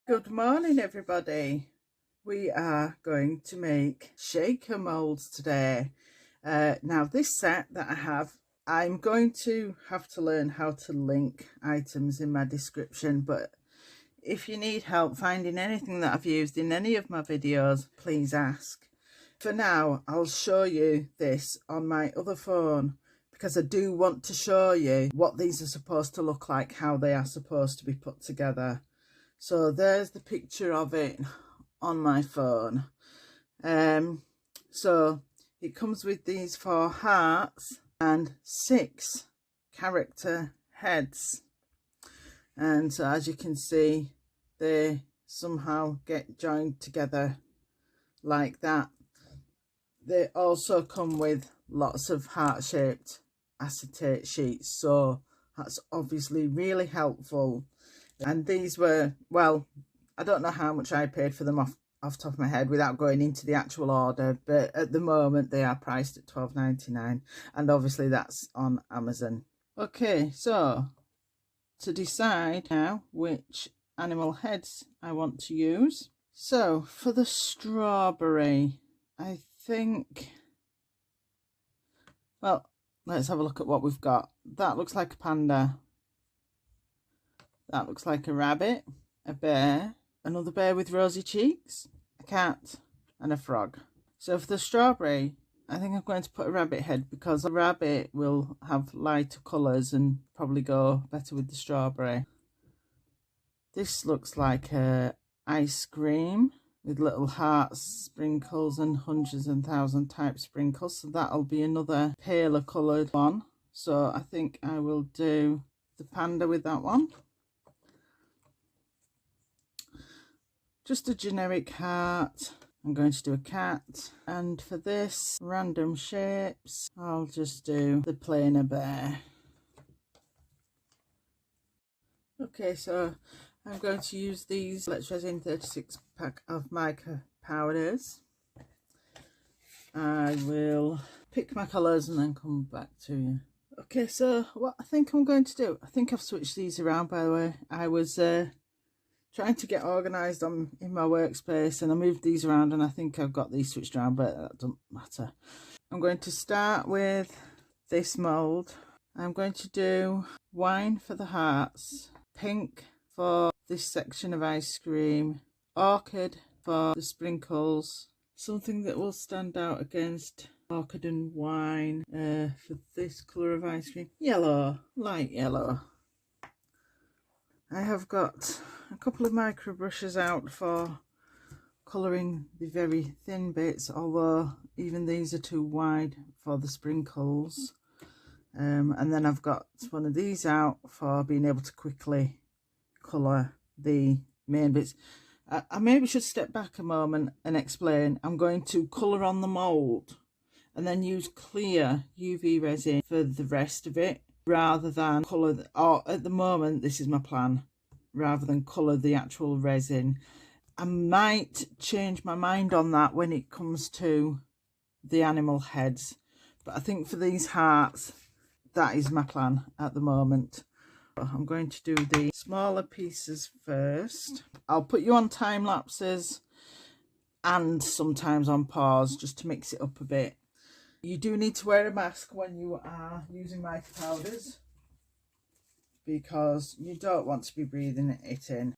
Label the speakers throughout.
Speaker 1: Good morning, everybody. We are going to make shaker molds today. Now this set that I have, I'm going to have to learn how to link items in my description, but if you need help finding anything that I've used in any of my videos, please ask. For now, I'll show you this on my other phone because I do want to show you what these are supposed to look like, how they are supposed to be put together. So there's the picture of it on my phone. So it comes with these 4 hearts and 6 character heads. And so as you can see, they somehow get joined together like that. They also come with lots of heart-shaped acetate sheets, so that's obviously really helpful. And these were, well, I don't know how much I paid for them off the top of my head without going into the actual order, but at the moment they are priced at £12.99, and obviously that's on Amazon. Okay, so to decide now which animal heads I want to use. So for the strawberry, I think, well, let's have a look at what we've got. That looks like a panda. That looks like a rabbit, a bear, another bear with rosy cheeks, a cat and a frog. So for the strawberry, I think I'm going to put a rabbit head because a rabbit will have lighter colours and probably go better with the strawberry. This looks like a ice cream with little hearts, sprinkles and hundreds and thousand type sprinkles. So that'll be another paler coloured one. So I think I will do the panda with that one. Just a generic heart. I'm going to do a cat, and for this random shapes I'll just do the plainer bear. Okay, so I'm going to use these Let's Resin 36 pack of mica powders. I will pick my colours and then come back to you. Okay, so what I think I'm going to do, I think I've switched these around, by the way. I was trying to get organised in my workspace and I moved these around, and I think I've got these switched around, but that doesn't matter. I'm going to start with this mould. I'm going to do wine for the hearts, pink for this section of ice cream, orchid for the sprinkles, something that will stand out against orchid and wine for this colour of ice cream, yellow, light yellow. I have got a couple of micro brushes out for colouring the very thin bits, although even these are too wide for the sprinkles. And then I've got one of these out for being able to quickly colour the main bits. I maybe should step back a moment and explain. I'm going to colour on the mould and then use clear UV resin for the rest of it, rather than colour, or at the moment this is my plan, rather than colour the actual resin. I might change my mind on that when it comes to the animal heads, but I think for these hearts that is my plan at the moment. I'm going to do the smaller pieces first. I'll put you on time lapses and sometimes on pause just to mix it up a bit. You do need to wear a mask when you are using mica powders because you don't want to be breathing it in.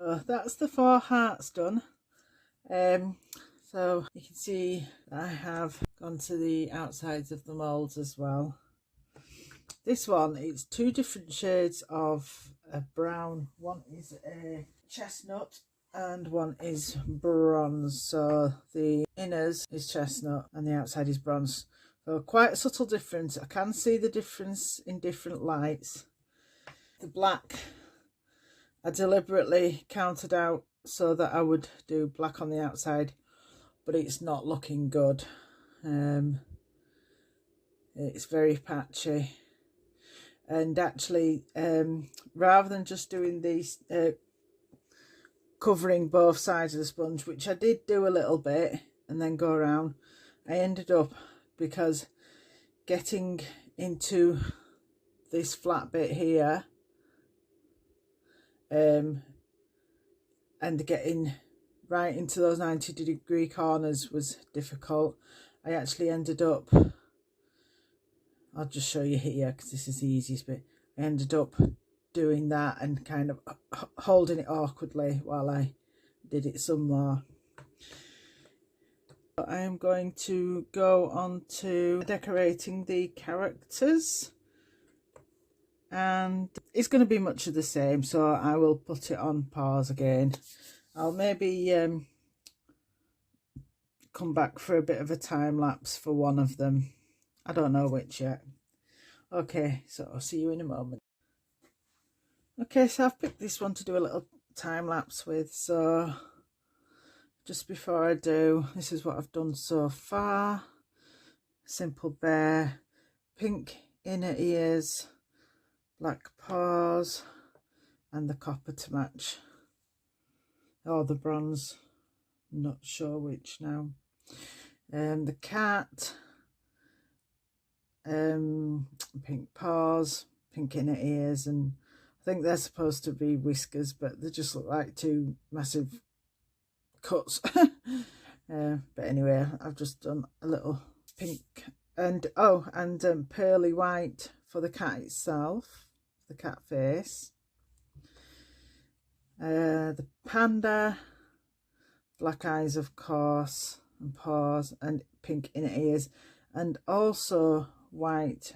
Speaker 1: So that's the 4 hearts done. So you can see I have gone to the outsides of the moulds as well. This one, it's 2 different shades of brown. One is a chestnut and one is bronze. So the inners is chestnut and the outside is bronze. So quite a subtle difference. I can see the difference in different lights. The black I deliberately counted out so that I would do black on the outside, but it's not looking good. It's very patchy, and actually rather than just doing these covering both sides of the sponge, which I did do a little bit and then go around, I ended up, because getting into this flat bit here and getting right into those 90-degree corners was difficult. I actually ended up, I'll just show you here because this is the easiest bit. I ended up doing that and kind of holding it awkwardly while I did it some more. I am going to go on to decorating the characters, and it's going to be much of the same, so I will put it on pause again. I'll maybe come back for a bit of a time lapse for one of them. I don't know which yet. Okay, so I'll see you in a moment. Okay, so I've picked this one to do a little time lapse with. So just before I do, this is what I've done so far. Simple bear, pink inner ears, black paws, and the copper to match. Or the bronze, I'm not sure which now. The cat, pink paws, pink inner ears, and I think they're supposed to be whiskers, but they just look like 2 massive cuts. But anyway, I've just done a little pink and pearly white for the cat itself, the cat face. The panda, black eyes of course, and paws, and pink inner ears, and also white,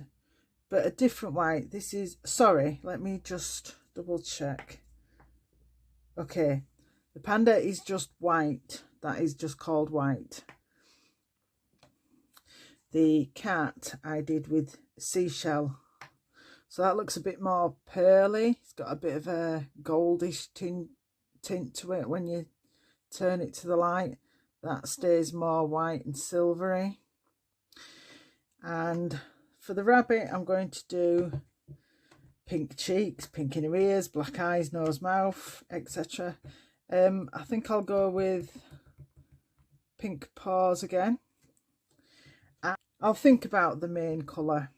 Speaker 1: but a different white. This is, sorry, let me just double check. Okay, the panda is just white, that is just called white. The cat I did with seashell, so that looks a bit more pearly. It's got a bit of a goldish tint to it when you turn it to the light. that stays more white and silvery. And for the rabbit, I'm going to do pink cheeks, pink inner ears, black eyes, nose, mouth, etc. I think I'll go with pink paws again. And I'll think about the main colour.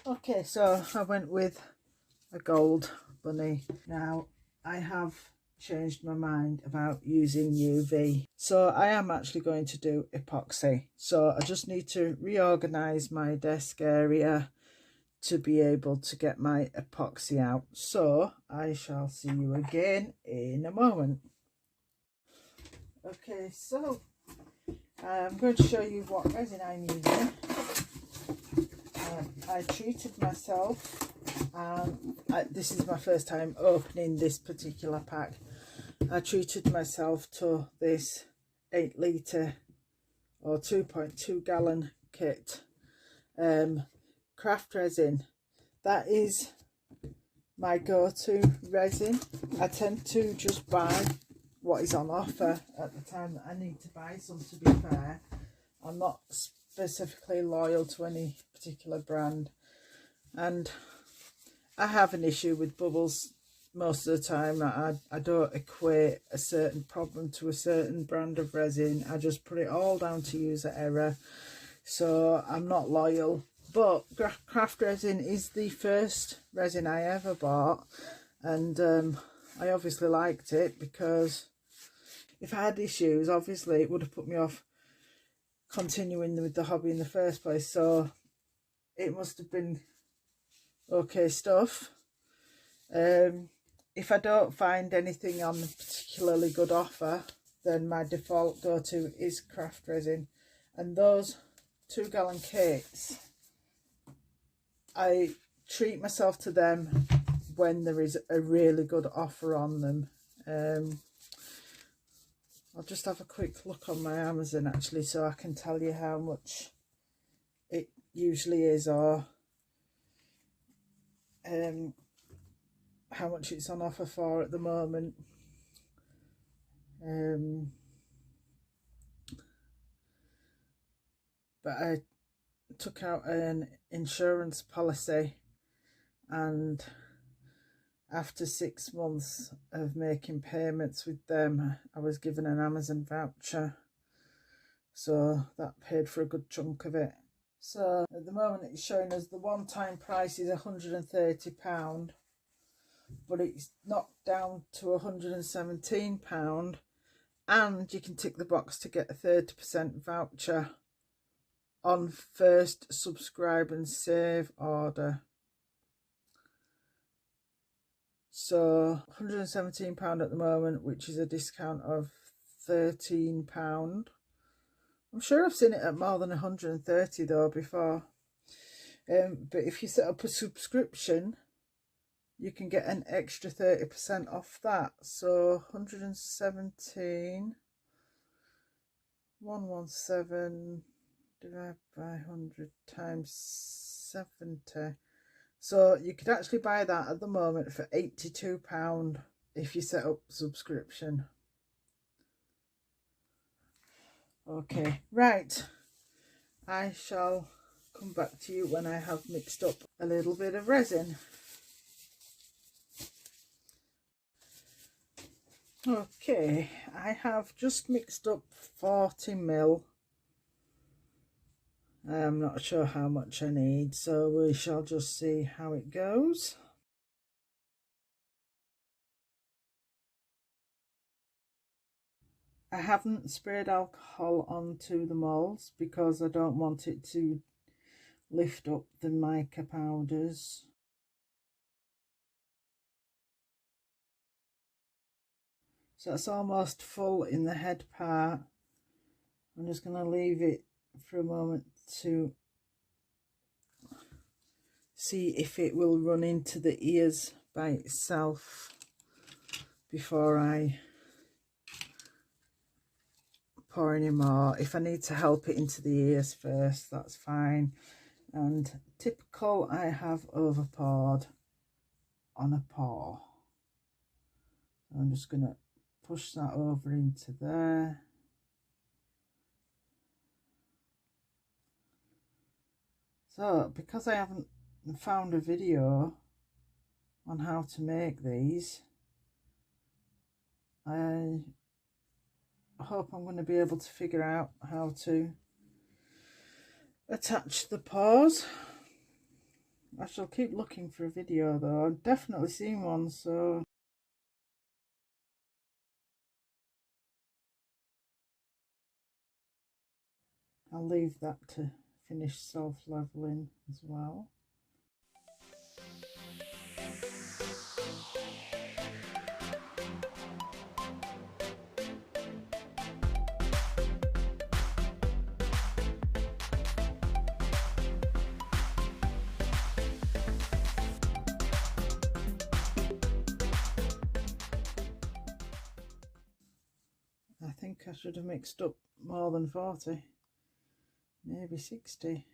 Speaker 1: Okay, so I went with a gold bunny. Now I have changed my mind about using UV, so I am actually going to do epoxy. So I just need to reorganize my desk area to be able to get my epoxy out. So I shall see you again in a moment. Okay, so I'm going to show you what resin I'm using. I treated myself, this is my first time opening this particular pack. I treated myself to this 8 litre or 2.2 gallon kit, craft resin. That is my go-to resin. I tend to just buy what is on offer at the time that I need to buy some, to be fair. I'm not specifically loyal to any particular brand, and I have an issue with bubbles most of the time. I don't equate a certain problem to a certain brand of resin. I just put it all down to user error, so I'm not loyal. But craft resin is the first resin I ever bought, and I obviously liked it, because if I had issues, obviously it would have put me off continuing with the hobby in the first place. So it must have been okay stuff. If I don't find anything on a particularly good offer, then my default go-to is craft resin. And those 2 gallon kits, I treat myself to them when there is a really good offer on them. I'll just have a quick look on my Amazon actually, so I can tell you how much it usually is, or how much it's on offer for at the moment. But I took out an insurance policy, and after 6 months of making payments with them, I was given an Amazon voucher, so that paid for a good chunk of it. So at the moment it's showing us the one-time price is £130, but it's knocked down to £117, and you can tick the box to get a 30% voucher on first subscribe and save order. So £117 at the moment, which is a discount of £13. I'm sure I've seen it at more than 130 though before. But if you set up a subscription, you can get an extra 30% off that. So 117, 117 divided by 100 times 70. So you could actually buy that at the moment for £82 if you set up subscription. Okay, right. I shall come back to you when I have mixed up a little bit of resin. Okay, I have just mixed up 40ml. I'm not sure how much I need, so we shall just see how it goes. I haven't sprayed alcohol onto the moulds because I don't want it to lift up the mica powders. So it's almost full in the head part. I'm just going to leave it for a moment to see if it will run into the ears by itself before I pour any more. If I need to help it into the ears first, that's fine. And typical, I have over poured on a pour. I'm just going to push that over into there. So because I haven't found a video on how to make these, I hope I'm going to be able to figure out how to attach the paws. I shall keep looking for a video though. I've definitely seen one, so I'll leave that to finish self-leveling as well. I think I should have mixed up more than 40, maybe 60.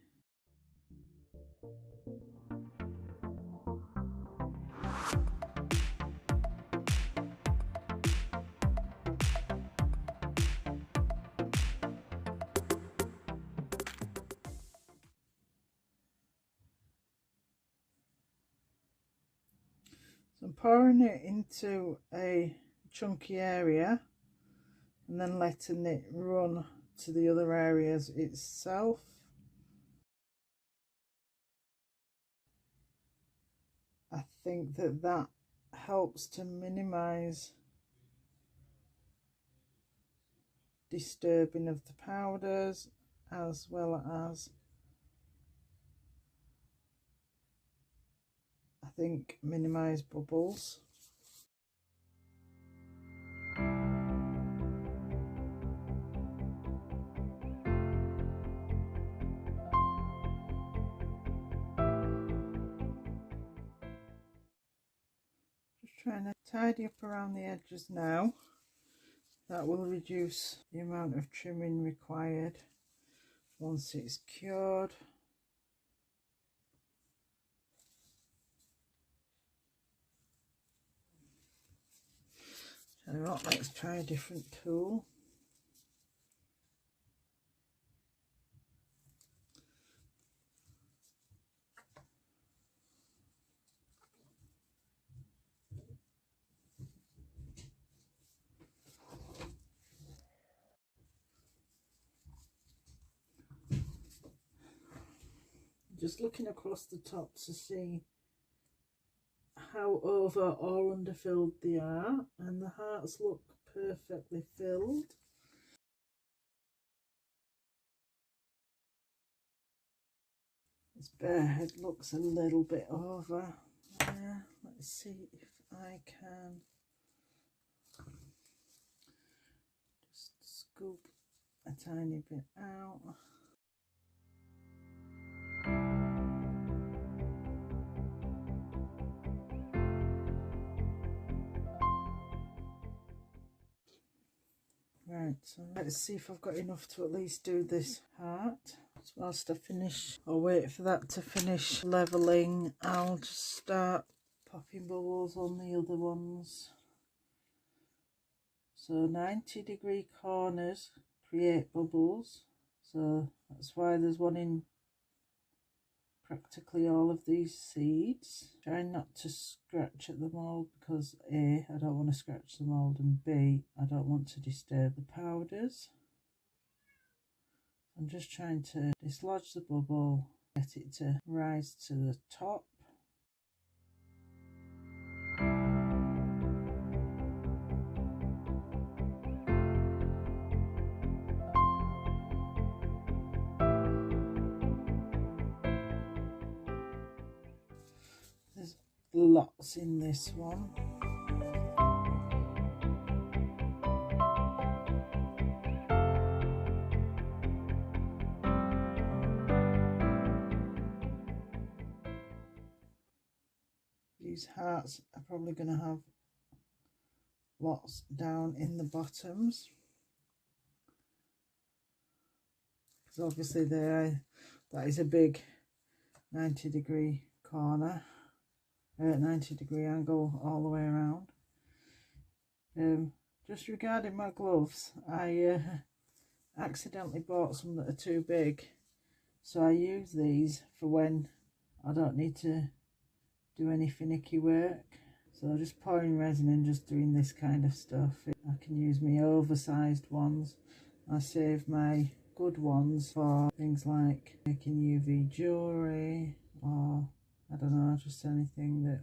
Speaker 1: So I'm pouring it into a chunky area and then letting it run to the other areas itself. I think that helps to minimize disturbing of the powders, as well as I think minimize bubbles. Just trying to tidy up around the edges now. That will reduce the amount of trimming required once it's cured. Tell you what, let's try a different tool. Just looking across the top to see how over or underfilled they are, and the hearts look perfectly filled. This bare head looks a little bit over. Let's see if I can just scoop a tiny bit out. Right, so let's see if I've got enough to at least do this heart. So whilst I finish, or wait for that to finish levelling, I'll just start popping bubbles on the other ones. So 90-degree corners create bubbles, so that's why there's one in practically all of these seeds. Try not to scratch at the mould because A, I don't want to scratch the mould, and B, I don't want to disturb the powders. I'm just trying to dislodge the bubble, get it to rise to the top. There's lots in this one. These hearts are probably going to have lots down in the bottoms, because obviously that is a big 90-degree corner, 90-degree angle all the way around. Just regarding my gloves, I accidentally bought some that are too big, so I use these for when I don't need to do any finicky work. So just pouring resin and just doing this kind of stuff. I can use my oversized ones. I save my good ones for things like making UV jewellery, or I don't know, just anything that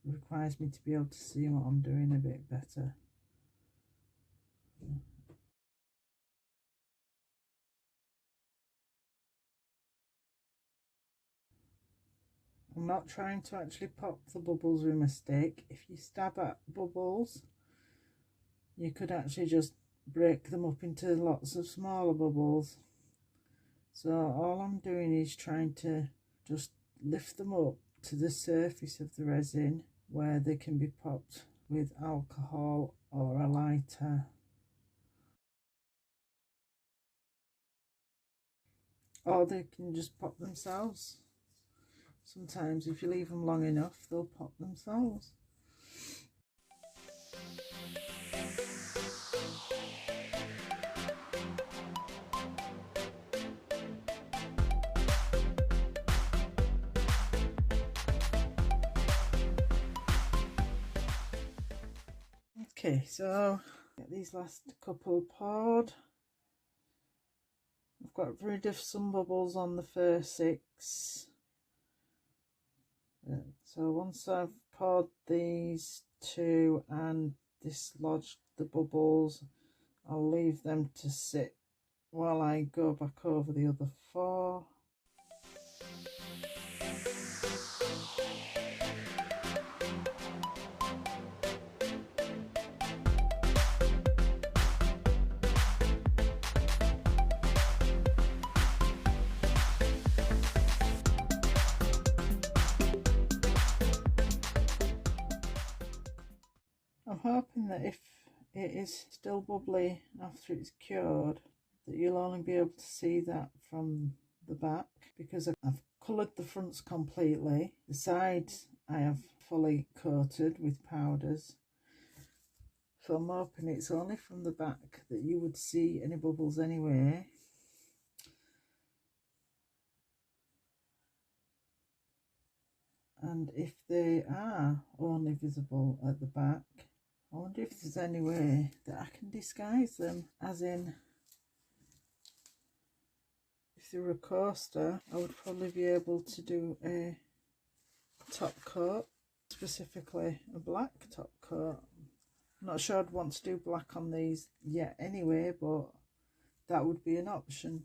Speaker 1: requires me to be able to see what I'm doing a bit better. I'm not trying to actually pop the bubbles with my stick. If you stab at bubbles, you could actually just break them up into lots of smaller bubbles. So all I'm doing is trying to just lift them up to the surface of the resin where they can be popped with alcohol or a lighter. Or they can just pop themselves. Sometimes if you leave them long enough, they'll pop themselves. Okay, so get these last couple poured. I've got rid of some bubbles on the first 6. So once I've poured these 2 and dislodged the bubbles, I'll leave them to sit while I go back over the other 4. I'm hoping that if it is still bubbly after it's cured, that you'll only be able to see that from the back, because I've coloured the fronts completely. The sides I have fully coated with powders. So I'm hoping it's only from the back that you would see any bubbles anyway. And if they are only visible at the back, I wonder if there's any way that I can disguise them, as in, if they were a coaster, I would probably be able to do a top coat, specifically a black top coat. I'm not sure I'd want to do black on these yet anyway, but that would be an option.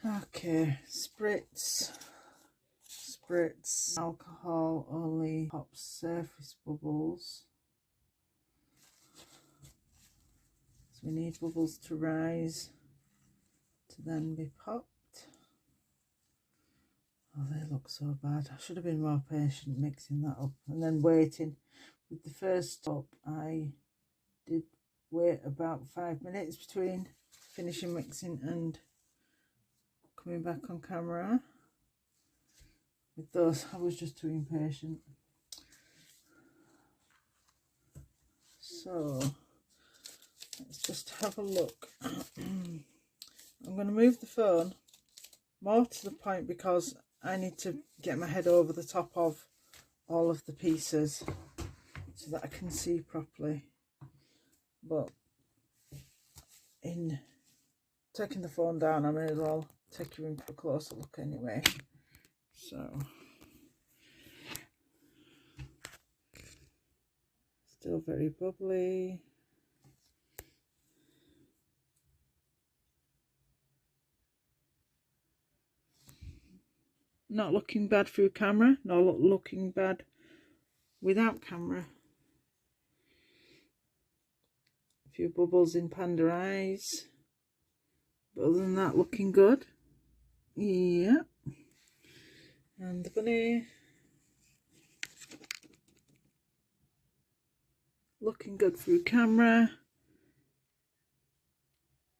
Speaker 1: Okay, spritz spritz. Alcohol only pops surface bubbles. So we need bubbles to rise to then be popped. Oh, they look so bad. I should have been more patient mixing that up and then waiting. With the first up, I did wait about 5 minutes between finishing mixing and coming back on camera. With those, I was just too impatient. So, let's just have a look. I'm going to move the phone more to the point because I need to get my head over the top of all of the pieces so that I can see properly. But in taking the phone down, I may as well take you in for a closer look anyway. So, still very bubbly. Not looking bad through camera, not looking bad without camera. A few bubbles in panda eyes, but other than that, looking good. Yeah. And the bunny. Looking good through camera.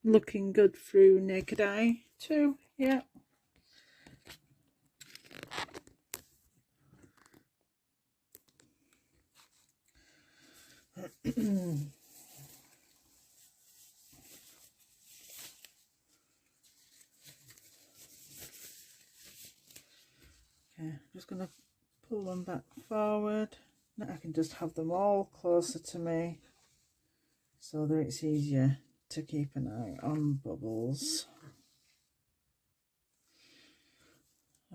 Speaker 1: Looking good through naked eye too. Yeah. Okay, I'm just going to pull them back forward. Now I can just have them all closer to me so that it's easier to keep an eye on bubbles.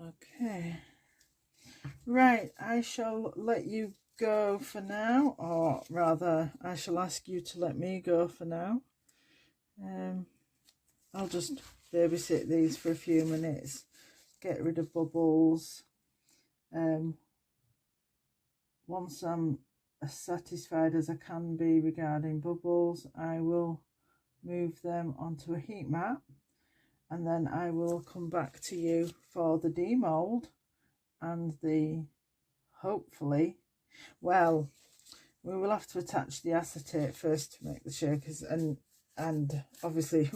Speaker 1: Okay, right, I shall let you go for now, or rather I shall ask you to let me go for now. I'll just babysit these for a few minutes, get rid of bubbles. Once I'm as satisfied as I can be regarding bubbles, I will move them onto a heat mat, and then I will come back to you for the demold and the, hopefully, well, we will have to attach the acetate first to make the shakers, and obviously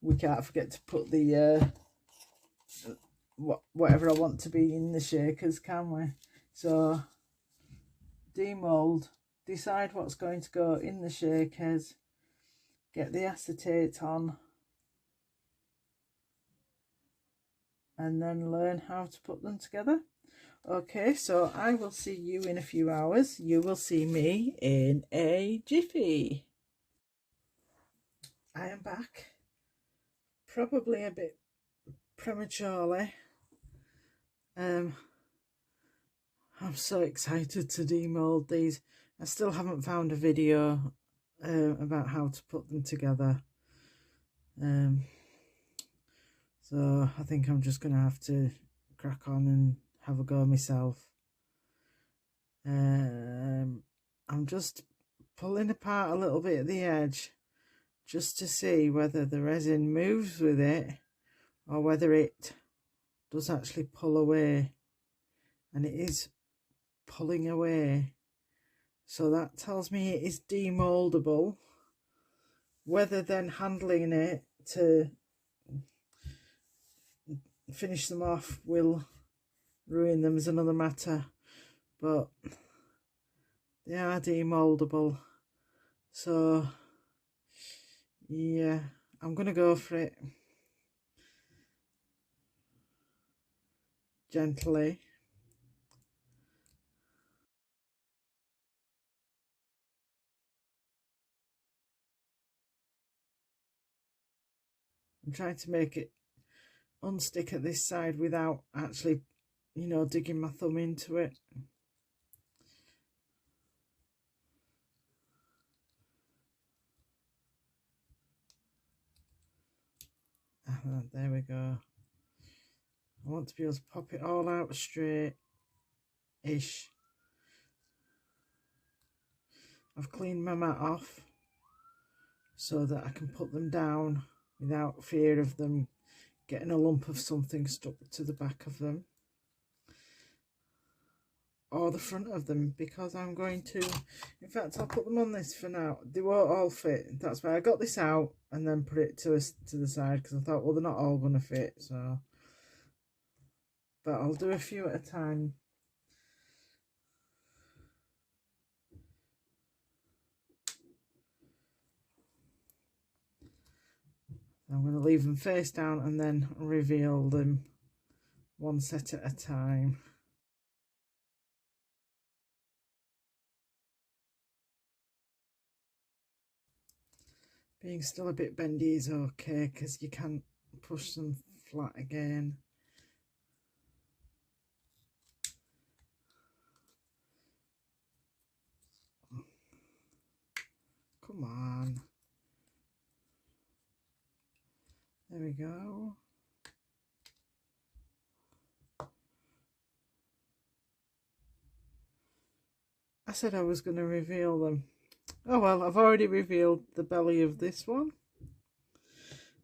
Speaker 1: we can't forget to put the whatever I want to be in the shakers, can we? So demold, decide what's going to go in the shakers, get the acetate on, and then learn how to put them together. Okay, so I will see you in a few hours. You will see me in a jiffy. I am back, probably a bit prematurely. I'm so excited to demold these. I still haven't found a video about how to put them together. So I think I'm just going to have to crack on and have a go myself. I'm just pulling apart a little bit at the edge just to see whether the resin moves with it or whether it does actually pull away, and it is pulling away, so that tells me it is demoldable. Whether then handling it to finish them off will ruin them is another matter, but they are demoldable. So yeah, I'm gonna go for it gently. I'm trying to make it unstick at this side without actually, you know, digging my thumb into it. There we go. I want to be able to pop it all out straight-ish. I've cleaned my mat off so that I can put them down without fear of them getting a lump of something stuck to the back of them or the front of them, because I'm going to, in fact I'll put them on this for now. They won't all fit, that's why I got this out and then put it to the side, because I thought, well, they're not all going to fit, so, but I'll do a few at a time. I'm going to leave them face down and then reveal them one set at a time. Being still a bit bendy is okay, because you can't push them flat again. Come on. There we go. I said I was going to reveal them. Oh well, I've already revealed the belly of this one.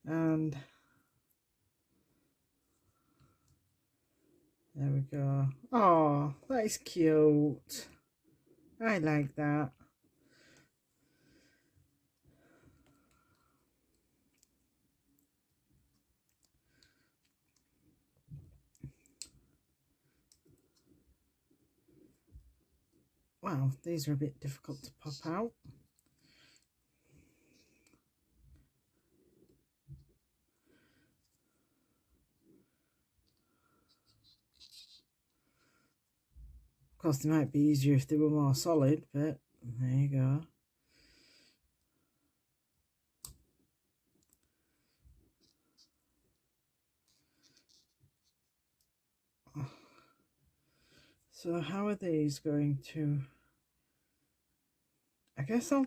Speaker 1: And there we go. Oh, that is cute. I like that. Wow, these are a bit difficult to pop out. Of course, they might be easier if they were more solid, but there you go. So how are these going to... I guess I'll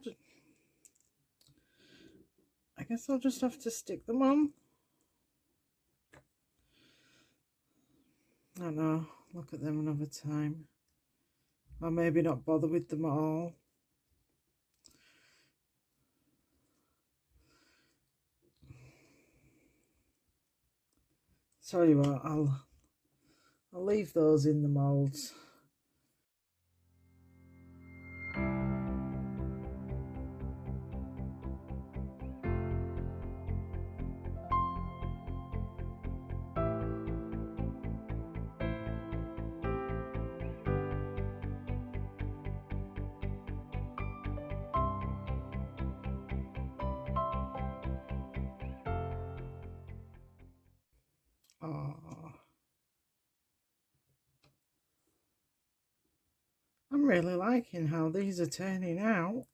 Speaker 1: just have to stick them on. I don't know, look at them another time. Or maybe not bother with them at all. Tell you what, I'll leave those in the moulds. Oh, I'm really liking how these are turning out.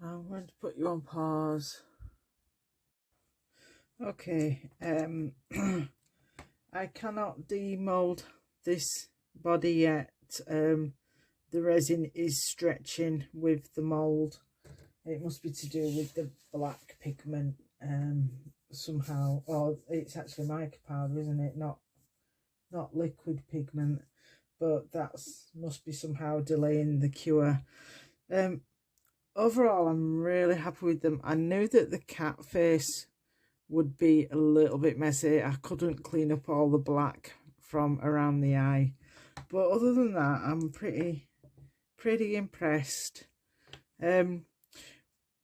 Speaker 1: I'm going to put you on pause. Okay, I cannot demold this body yet. The resin is stretching with the mould. It must be to do with the black pigment somehow, or it's actually mica powder, isn't it? Not liquid pigment, but that's must be somehow delaying the cure. Overall, I'm really happy with them. I knew that the cat face would be a little bit messy. I couldn't clean up all the black from around the eye, but other than that, I'm pretty impressed.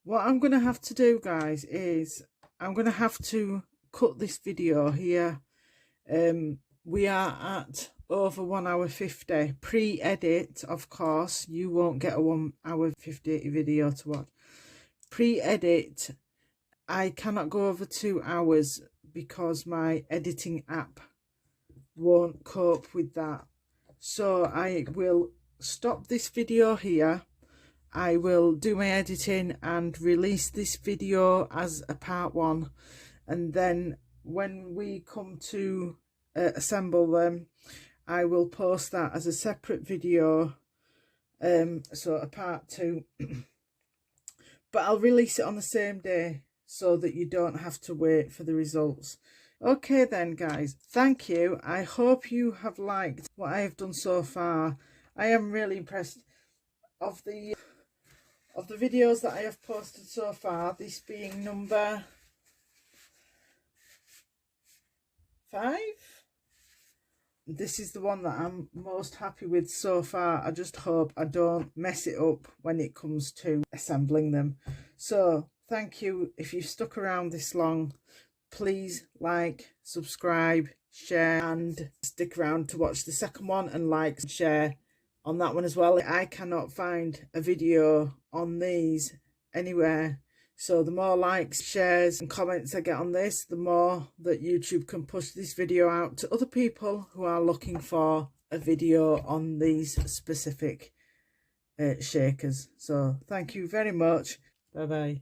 Speaker 1: What I'm going to have to do, guys, is I'm going to have to cut this video here. We are at over 1 hour 50. Pre-edit, of course, you won't get a 1 hour 50 video to watch. Pre-edit, I cannot go over 2 hours because my editing app won't cope with that. So I will stop this video here. I will do my editing and release this video as a part 1, and then when we come to assemble them, I will post that as a separate video, so a part 2. But I'll release it on the same day, so that you don't have to wait for the results. Okay then guys, thank you. I hope you have liked what I have done so far. I am really impressed of the videos that I have posted so far, this being number 5. This is the one that I'm most happy with so far. I just hope I don't mess it up when it comes to assembling them. So thank you. If you've stuck around this long, please like, subscribe, share, and stick around to watch the second one, and like and share on that one as well. I cannot find a video on these anywhere, so the more likes, shares and comments I get on this, the more that YouTube can push this video out to other people who are looking for a video on these specific shakers. So thank you very much. Bye bye.